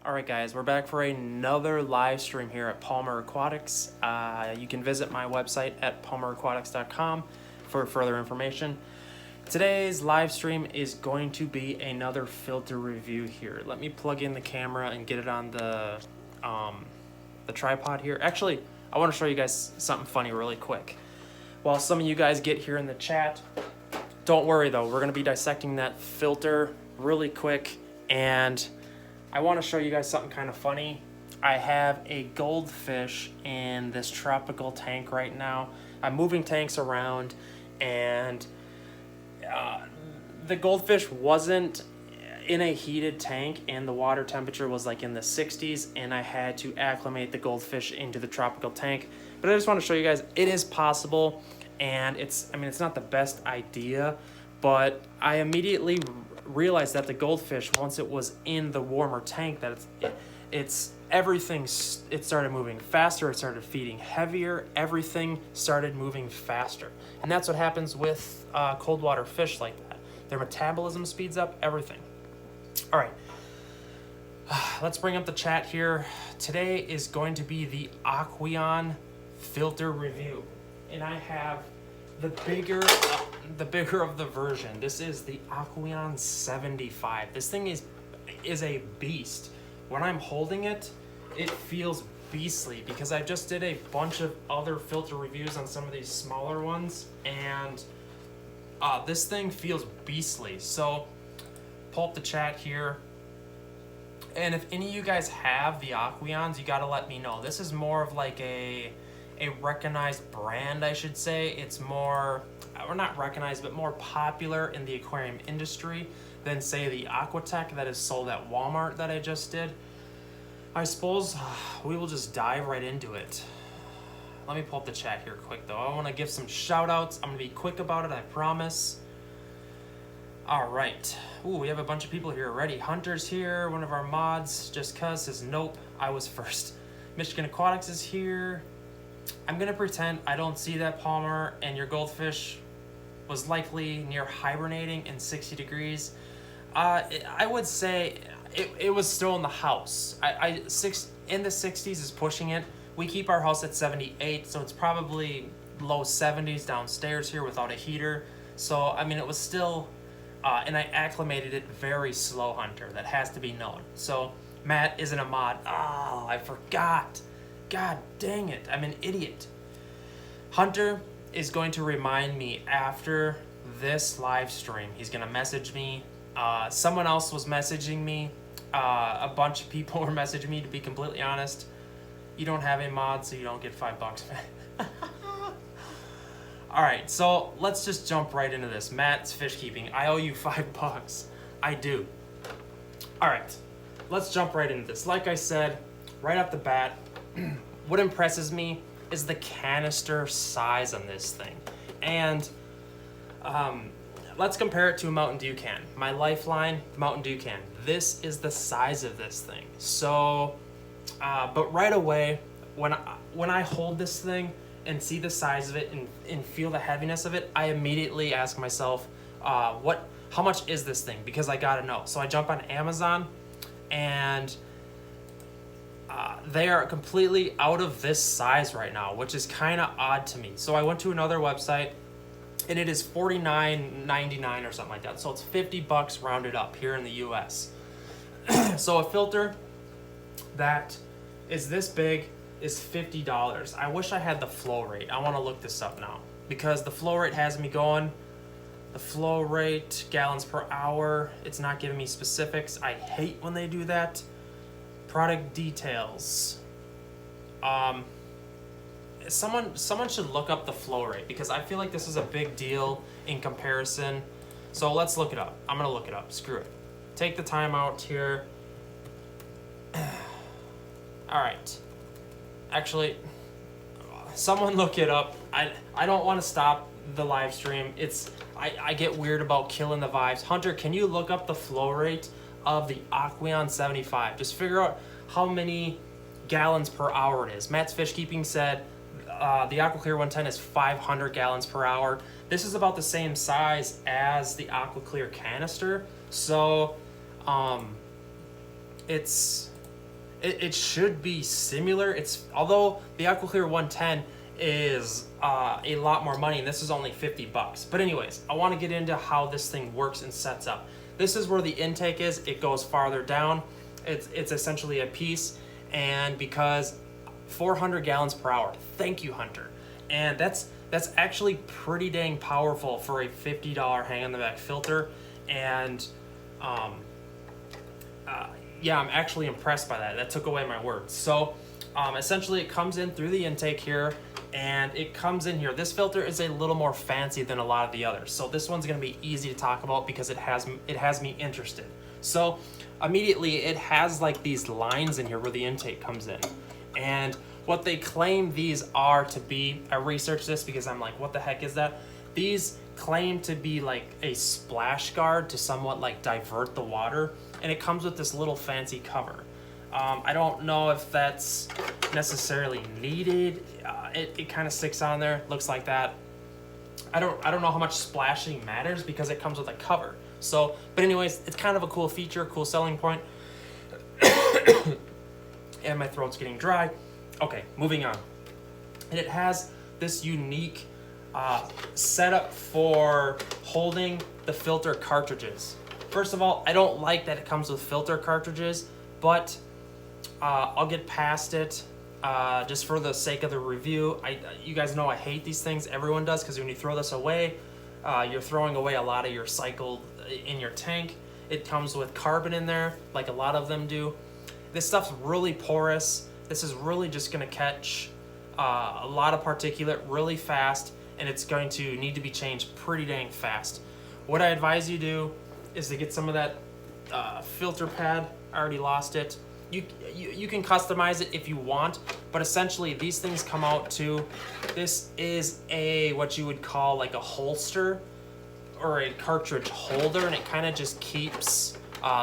Alright guys, we're back for another live stream here at Palmer Aquatics. You can visit my website at palmeraquatics.com for further information. Today's live stream is going to be another filter review here. Let me plug in the camera and get it on the tripod here. Actually, I want to show you guys something funny really quick. While some of you guys get here in the chat, don't worry though, we're going to be dissecting that filter really quick, and I want to show you guys something kind of funny. I have a goldfish in this tropical tank right now. I'm moving tanks around, and the goldfish wasn't in a heated tank, and the water temperature was like in the 60s, and I had to acclimate the goldfish into the tropical tank. But I just want to show you guys it is possible, and it's not the best idea, but I immediately realized that the goldfish, once it was in the warmer tank, that it's everything, it started moving faster, it started feeding heavier, everything started moving faster. And that's what happens with cold water fish like that. Their metabolism speeds up, everything. All right, let's bring up the chat here. Today is going to be the Aqueon filter review, and I have the bigger of the version. This is the Aqueon 75. This thing is a beast. When I'm holding it, it feels beastly because I just did a bunch of other filter reviews on some of these smaller ones, and this thing feels beastly. So pull up the chat here, and if any of you guys have the Aqueons, you got to let me know. This is more of like a recognized brand, I should say. It's more, or not recognized, but more popular in the aquarium industry than, say, the Aquatech that is sold at Walmart that I just did. I suppose we will just dive right into it. Let me pull up the chat here quick, though. I want to give some shout outs. I'm going to be quick about it, I promise. All right. Ooh, we have a bunch of people here already. Hunter's here, one of our mods, just cuz, says nope, I was first. Michigan Aquatics is here. I'm gonna pretend I don't see that, Palmer, and your goldfish was likely near hibernating in 60 degrees. I would say it was still in the house. In the 60s is pushing it. We keep our house at 78, so it's probably low 70s downstairs here without a heater. So, it was still, and I acclimated it very slow, Hunter. That has to be known. So, Matt isn't a mod. Oh, I forgot. God dang it, I'm an idiot. Hunter is going to remind me after this live stream. He's going to message me. Someone else was messaging me. A bunch of people were messaging me, to be completely honest. You don't have a mod, so you don't get $5, man. Alright, so let's just jump right into this. Matt's fish keeping. I owe you $5. I do. Alright, let's jump right into this. Like I said, right off the bat, what impresses me is the canister size on this thing. And let's compare it to a Mountain Dew can. My Lifeline Mountain Dew can. This is the size of this thing. So, but right away, when I hold this thing and see the size of it and feel the heaviness of it, I immediately ask myself, how much is this thing? Because I gotta know. So I jump on Amazon, and they are completely out of this size right now, which is kind of odd to me. So I went to another website, and it is $49.99 or something like that. So it's $50 rounded up here in the US. So a filter that is this big is $50. I wish I had the flow rate. I want to look this up now, because the flow rate has me going. The flow rate, gallons per hour, it's not giving me specifics. I hate when they do that. Product details. Someone should look up the flow rate, because I feel like this is a big deal in comparison. So let's look it up. I'm gonna look it up. Screw it. Take the time out here. All right. Actually, someone look it up. I don't want to stop the live stream. I get weird about killing the vibes. Hunter, can you look up the flow rate of the Aqueon 75? Just figure out how many gallons per hour it is. Matt's Fish Keeping said the AquaClear 110 is 500 gallons per hour. This is about the same size as the AquaClear canister. So it's it should be similar. Although the AquaClear 110 is a lot more money, and this is only $50. But anyways, I want to get into how this thing works and sets up. This is where the intake is. It goes farther down. It's essentially a piece, and because 400 gallons per hour. Thank you, Hunter. And that's actually pretty dang powerful for a $50 hang on the back filter. And yeah, I'm actually impressed by that. That took away my words. So essentially it comes in through the intake here, and it comes in here. This filter is a little more fancy than a lot of the others. So this one's gonna be easy to talk about because it has me interested. So immediately it has like these lines in here where the intake comes in. And what they claim these are to be, I researched this because I'm like, what the heck is that? These claim to be like a splash guard to somewhat like divert the water, and it comes with this little fancy cover. I don't know if that's necessarily needed. It kind of sticks on there, looks like that. I don't know how much splashing matters because it comes with a cover. So, but anyways, it's kind of a cool feature, cool selling point. And my throat's getting dry. Okay, moving on. And it has this unique setup for holding the filter cartridges. First of all, I don't like that it comes with filter cartridges, but I'll get past it just for the sake of the review. You guys know I hate these things. Everyone does, because when you throw this away, you're throwing away a lot of your cycle in your tank. It comes with carbon in there, like a lot of them do. This stuff's really porous. This is really just going to catch a lot of particulate really fast, and it's going to need to be changed pretty dang fast. What I advise you do is to get some of that filter pad. I already lost it. You can customize it if you want, but essentially these things come out too. This is what you would call like a holster or a cartridge holder, and it kind of just keeps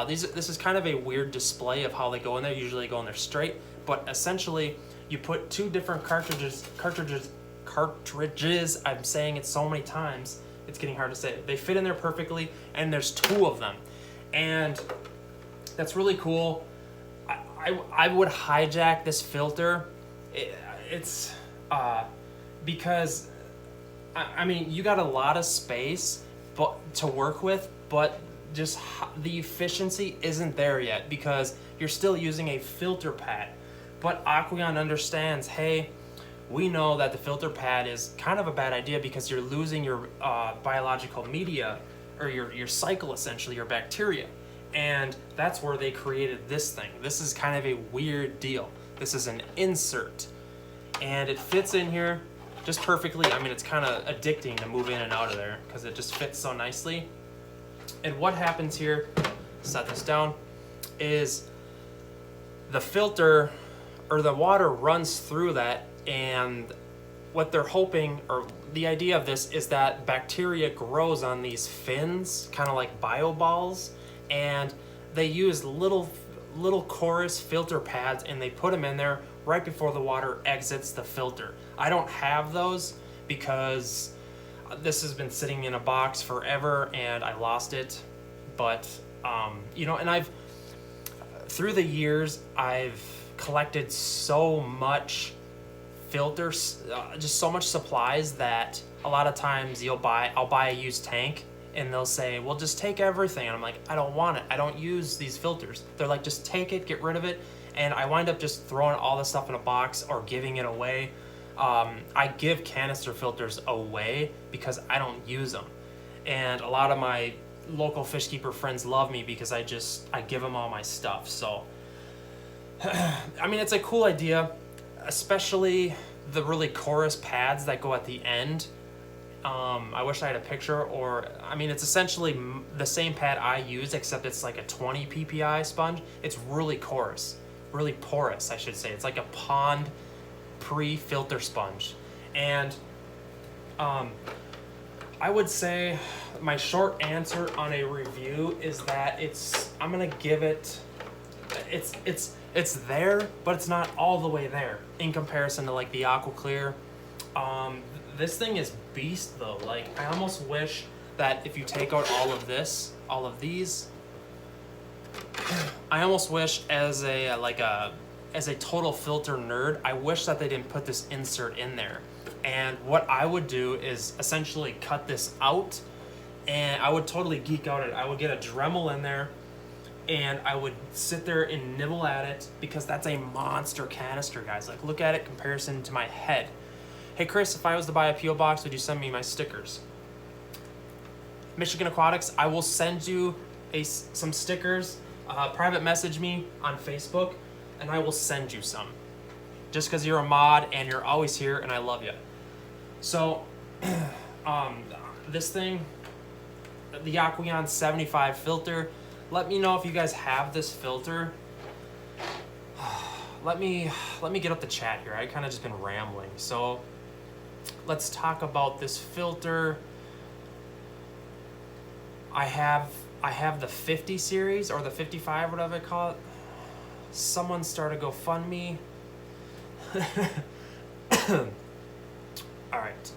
this is kind of a weird display of how they go in there. Usually they go in there straight, but essentially you put two different cartridges. I'm saying it so many times, it's getting hard to say. They fit in there perfectly, and there's two of them, and that's really cool. I would hijack this filter. It's because I mean, you got a lot of space to work with, but just the efficiency isn't there yet because you're still using a filter pad. But Aqueon understands, hey, we know that the filter pad is kind of a bad idea because you're losing your biological media, or your cycle, essentially, your bacteria. And that's where they created this thing. This is kind of a weird deal. This is an insert, and it fits in here just perfectly. I mean, it's kind of addicting to move in and out of there because it just fits so nicely. And what happens here, set this down, is the filter or the water runs through that, and what they're hoping, or the idea of this, is that bacteria grows on these fins, kind of like bioballs, and they use little porous filter pads, and they put them in there right before the water exits the filter. I don't have those because this has been sitting in a box forever and I lost it. But you know, and through the years I've collected so much filters, just so much supplies, that a lot of times I'll buy a used tank and they'll say, well, just take everything. And I'm like, I don't want it. I don't use these filters. They're like, just take it, get rid of it. And I wind up just throwing all the stuff in a box or giving it away. I give canister filters away because I don't use them. And a lot of my local fish keeper friends love me because I give them all my stuff. So, I mean, it's a cool idea, especially the really coarse pads that go at the end. I wish I had a picture, or, I mean, it's essentially the same pad I use, except it's like a 20 ppi sponge. It's really coarse, really porous, I should say. It's like a pond pre-filter sponge. And I would say my short answer on a review is that I'm gonna give it, it's there, but it's not all the way there in comparison to like the AquaClear. This thing is beast though. Like, I almost wish that if you take out all of these, I almost wish as a as a total filter nerd, I wish that they didn't put this insert in there. And what I would do is essentially cut this out, and I would totally geek out at it. I would get a Dremel in there, and I would sit there and nibble at it, because that's a monster canister, guys. Like, look at it comparison to my head. Hey Chris, if I was to buy a P.O. box, would you send me my stickers? Michigan Aquatics, I will send you some stickers. Private message me on Facebook, and I will send you some. Just because you're a mod and you're always here, and I love you. So, this thing, the Aqueon 75 filter. Let me know if you guys have this filter. Let me get up the chat here. I kind of just been rambling. So, let's talk about this filter. I have the 50 series, or the 55, whatever I call it. Someone started GoFundMe. Alright.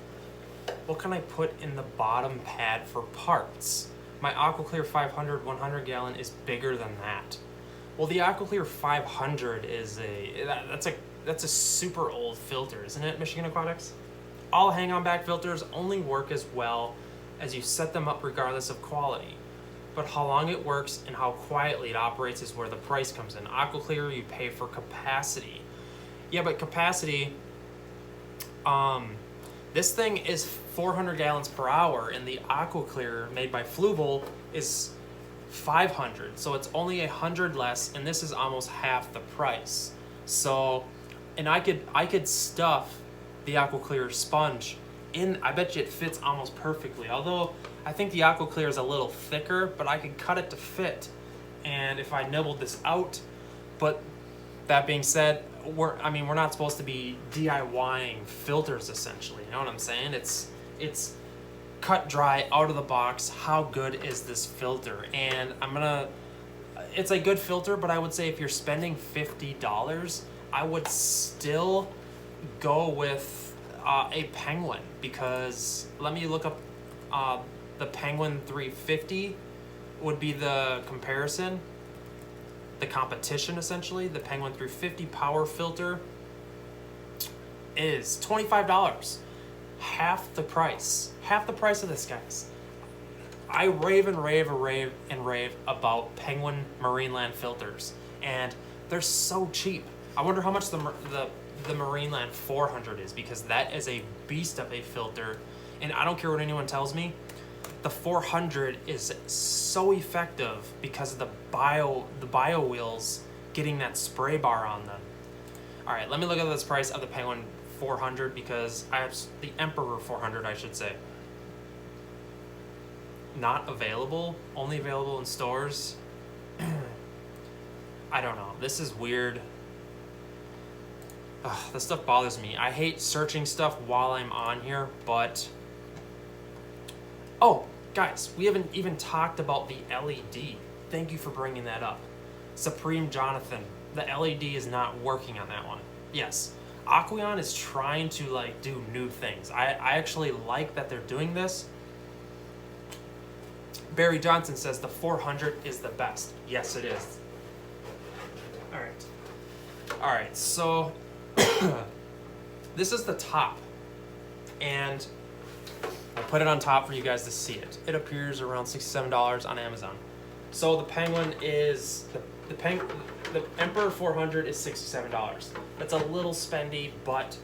What can I put in the bottom pad for parts? My AquaClear 500 100 gallon is bigger than that. Well, the AquaClear 500 is that's a super old filter, isn't it, Michigan Aquatics? All hang-on back filters only work as well as you set them up regardless of quality. But how long it works and how quietly it operates is where the price comes in. AquaClear, you pay for capacity. Yeah, but capacity, this thing is 400 gallons per hour, and the AquaClear made by Fluval is 500. So it's only 100 less, and this is almost half the price. So, and I could stuff the AquaClear sponge in, I bet you it fits almost perfectly. Although I think the AquaClear is a little thicker, but I could cut it to fit. And if I nibbled this out, but that being said, we're not supposed to be DIYing filters essentially. You know what I'm saying? It's cut dry out of the box. How good is this filter? And it's a good filter, but I would say if you're spending $50, I would still go with a Penguin, because let me look up the Penguin 350 would be the comparison, the competition essentially. The Penguin 350 power filter is $25, half the price of this, guys. I rave about Penguin Marineland filters, and they're so cheap. I wonder how much the Marineland 400 is, because that is a beast of a filter, and I don't care what anyone tells me, the 400 is so effective because of the bio wheels getting that spray bar on them. All right, let me look at this price of the Penguin 400, because I have the Emperor 400, I should say. Not available, only available in stores. I don't know, this is weird. This stuff bothers me. I hate searching stuff while I'm on here, but... Oh, guys, we haven't even talked about the LED. Thank you for bringing that up. Supreme Jonathan, the LED is not working on that one. Yes, Aqueon is trying to do new things. I actually like that they're doing this. Barry Johnson says the 400 is the best. Yes, it is. All right, so this is the top, and I'll put it on top for you guys to see it. It appears around $67 on Amazon. So the Penguin is the Emperor 400 is $67. That's a little spendy, but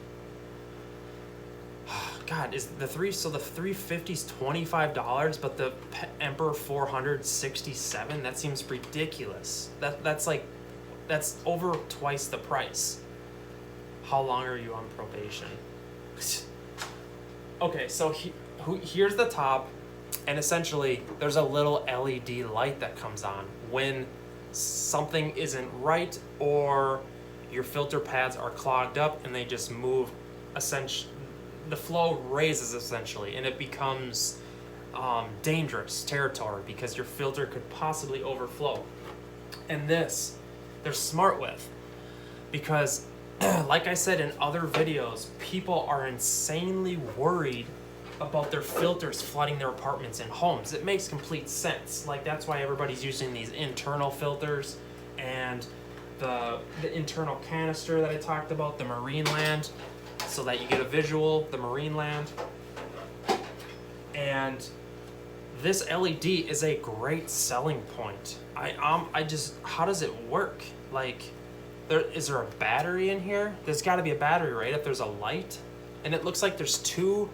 God, is the 350 is $25, but the Emperor 400 $67. That seems ridiculous. That's over twice the price. How long are you on probation? Okay, so here's the top, and essentially there's a little LED light that comes on when something isn't right, or your filter pads are clogged up and they just move. Essentially, the flow raises essentially, and it becomes dangerous territory because your filter could possibly overflow. And this, they're smart with, because like I said in other videos, people are insanely worried about their filters flooding their apartments and homes. It makes complete sense. Like, that's why everybody's using these internal filters, and the internal canister that I talked about, the marine land, so that you get a visual, the marine land. And this LED is a great selling point. I just, how does it work? Like, is there a battery in here? There's got to be a battery, right? If there's a light, and it looks like there's two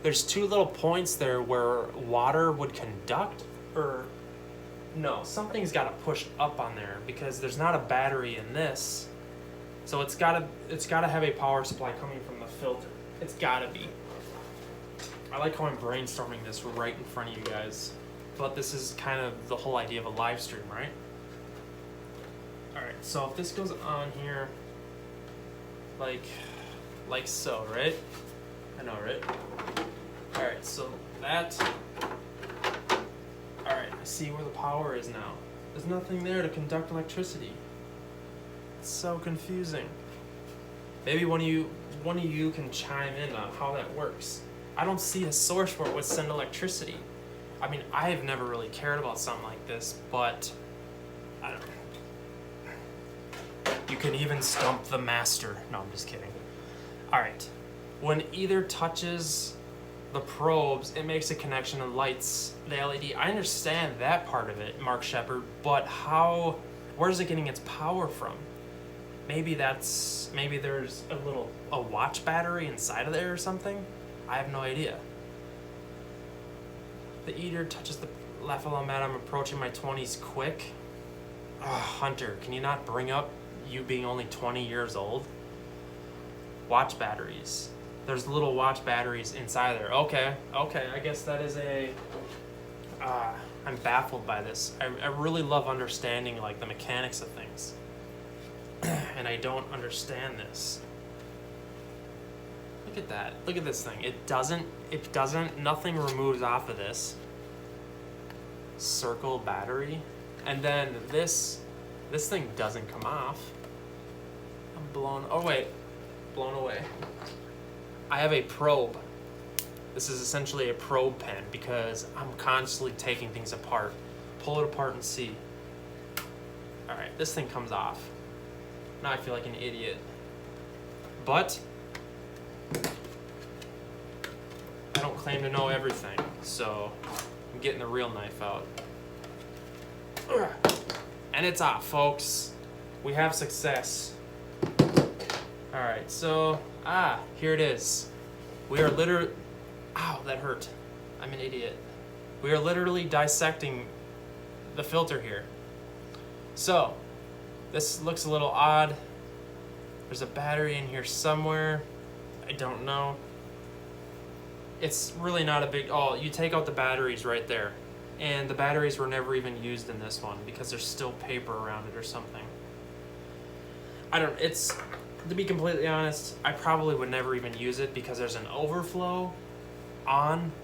little points there where water would conduct, or no, something's got to push up on there because there's not a battery in this. So it's got to have a power supply coming from the filter. It's got to be. I like how I'm brainstorming this right in front of you guys, but this is kind of the whole idea of a live stream, right? All right, so if this goes on here, like so, right? I know, right? All right, so that, all right, I see where the power is now. There's nothing there to conduct electricity. It's so confusing. Maybe one of you can chime in on how that works. I don't see a source where it would send electricity. I mean, I have never really cared about something like this, but I don't know. You can even stump the master. No, I'm just kidding. All right. When either touches the probes, it makes a connection and lights the LED. I understand that part of it, Mark Shepard, but where's it getting its power from? Maybe there's a watch battery inside of there or something. I have no idea. The heater touches the left element. I'm approaching my 20s quick. Hunter, can you not bring up you being only 20 years old? Watch batteries. There's little watch batteries inside there. Okay, I guess that is I'm baffled by this. I really love understanding like the mechanics of things. And I don't understand this. Look at that. Look at this thing. Nothing removes off of this. Circle battery. And then this thing doesn't come off. I'm blown away. I have a probe. This is essentially a probe pen because I'm constantly taking things apart. Pull it apart and see. All right, this thing comes off. Now I feel like an idiot. But I don't claim to know everything, so I'm getting the real knife out. And it's off, folks. We have success. All right, so, here it is. We are literally, ow, that hurt. I'm an idiot. We are literally dissecting the filter here. So, this looks a little odd. There's a battery in here somewhere. I don't know. It's really not a big, you take out the batteries right there. And the batteries were never even used in this one because there's still paper around it or something. To be completely honest, I probably would never even use it because there's an overflow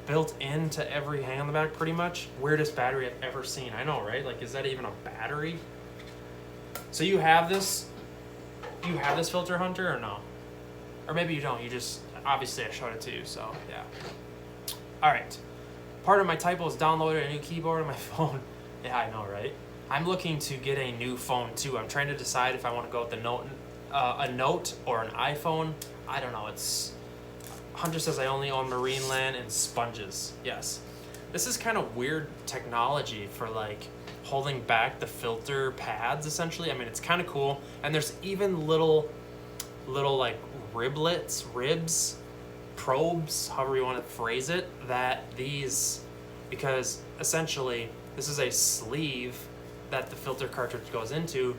built into every hang on the back pretty much. Weirdest battery I've ever seen. I know, right? Like, is that even a battery? So you have this filter, Hunter, or no? Or maybe you don't. You just, obviously I showed it to you, so yeah. All right. Part of my typo is downloaded a new keyboard on my phone. Yeah, I know, right? I'm looking to get a new phone too. I'm trying to decide if I want to go with a Note or an iPhone. I don't know. Hunter says I only own marine land and sponges. Yes. This is kind of weird technology for like holding back the filter pads essentially. I mean, it's kind of cool. And there's even little like ribs, probes, however you want to phrase it, because essentially this is a sleeve that the filter cartridge goes into,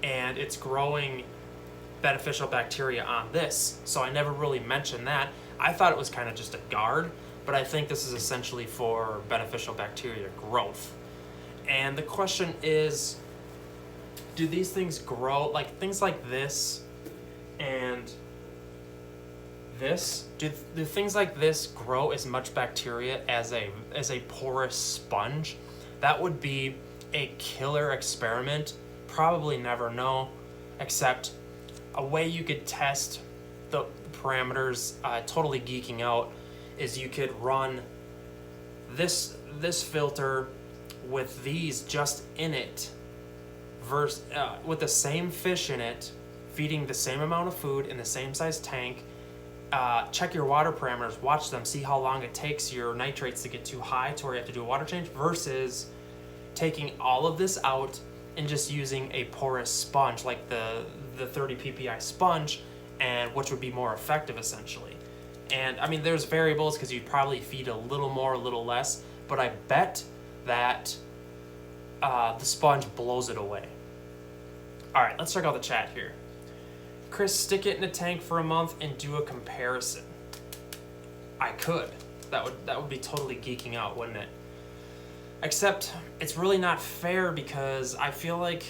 and it's growing beneficial bacteria on this. So I never really mentioned that. I thought it was kind of just a guard, but I think this is essentially for beneficial bacteria growth. And the question is, do these things grow, like things like this and this, do things like this grow as much bacteria as a porous sponge? That would be a killer experiment. Probably never know, except a way you could test the parameters, totally geeking out, is you could run this filter with these just in it with the same fish in it, feeding the same amount of food in the same size tank. Check your water parameters, watch them, see how long it takes your nitrates to get too high to where you have to do a water change, versus taking all of this out and just using a porous sponge like the 30 ppi sponge, and which would be more effective essentially. And I mean, there's variables because you'd probably feed a little more, a little less, but I bet that the sponge blows it away. All right, let's check out the chat here. Chris, stick it in a tank for a month and do a comparison. I could. That would be totally geeking out, wouldn't it? Except it's really not fair, because I feel like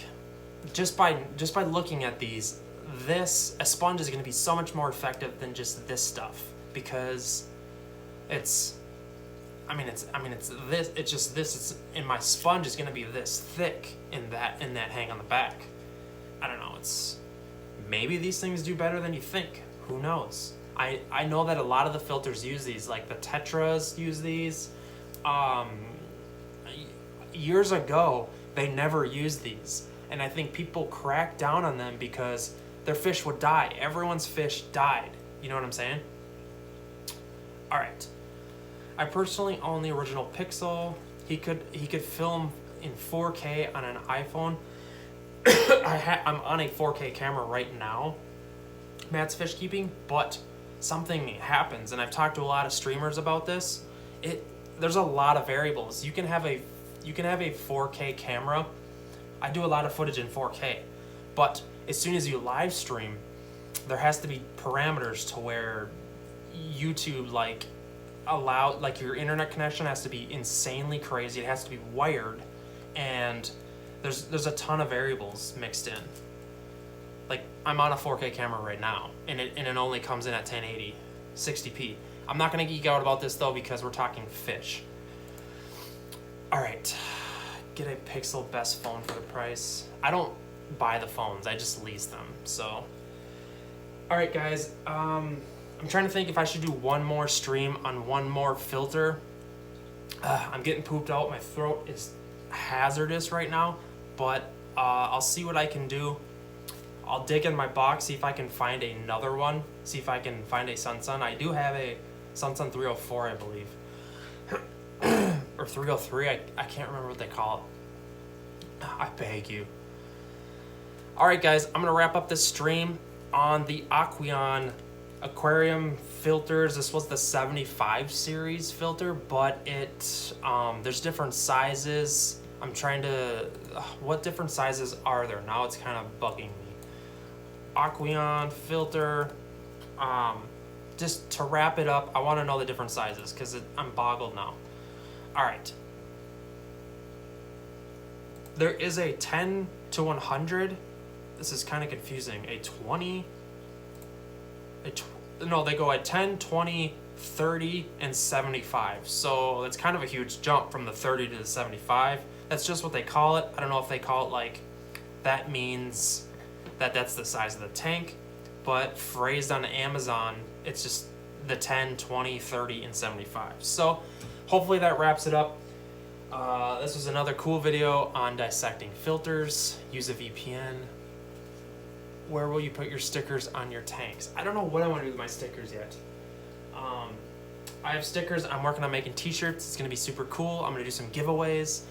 just by looking at these, a sponge is going to be so much more effective than just this stuff, because it's and my sponge is going to be this thick in that hang on the back. I don't know, maybe these things do better than you think. Who knows? I know that a lot of the filters use these, like the Tetras use these. Years ago, they never used these, and I think people cracked down on them because their fish would die. Everyone's fish died. You know what I'm saying? All right. I personally own the original Pixel. He could film in 4K on an iPhone. I'm on a 4K camera right now, Matt's Fish Keeping, but something happens, and I've talked to a lot of streamers about this. There's a lot of variables. You can have a 4K camera. I do a lot of footage in 4K, but as soon as you live stream, there has to be parameters to where YouTube your internet connection has to be insanely crazy. It has to be wired, and there's a ton of variables mixed in. Like, I'm on a 4K camera right now, and it only comes in at 1080, 60p. I'm not gonna geek out about this though, because we're talking fish. All right, get a Pixel best phone for the price. I don't buy the phones, I just lease them. So, all right guys, I'm trying to think if I should do one more stream on one more filter. I'm getting pooped out. My throat is hazardous right now, but I'll see what I can do. I'll dig in my box, see if I can find another one, see if I can find a Sunsun. I do have a Sunsun 304, I believe. Or 303, I can't remember what they call it. I beg you. All right, guys, I'm gonna wrap up this stream on the Aqueon Aquarium filters. This was the 75 series filter, but there's different sizes. I'm trying to, what different sizes are there? Now it's kind of bugging me. Aqueon filter, just to wrap it up, I want to know the different sizes because I'm boggled now. All right. There is a 10 to 100. This is kind of confusing. A 20, no, they go at 10, 20, 30, and 75. So that's kind of a huge jump from the 30 to the 75. That's just what they call it. I don't know if they call it like that means that that's the size of the tank, but phrased on Amazon, it's just the 10, 20, 30, and 75. So hopefully that wraps it up. This was another cool video on dissecting filters. Use a VPN. Where will you put your stickers on your tanks? I don't know what I want to do with my stickers yet. I have stickers. I'm working on making t-shirts. It's going to be super cool. I'm going to do some giveaways.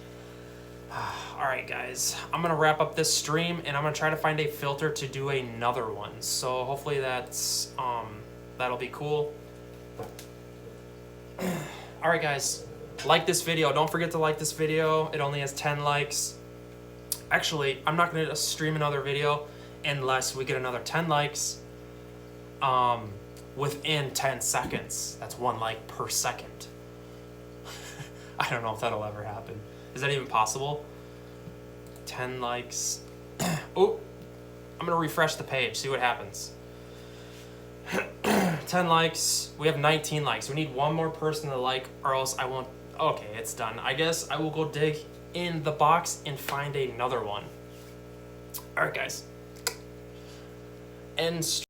All right, guys. I'm going to wrap up this stream, and I'm going to try to find a filter to do another one. So hopefully that'll be cool. All right, guys. Like this video. Don't forget to like this video. It only has 10 likes. Actually, I'm not going to stream another video unless we get another 10 likes within 10 seconds. That's 1 like per second. I don't know if that'll ever happen. Is that even possible? 10 likes. Oh, I'm going to refresh the page, see what happens. 10 likes. We have 19 likes. We need one more person to like, or else I won't. Okay, it's done. I guess I will go dig in the box and find another one. All right, guys. End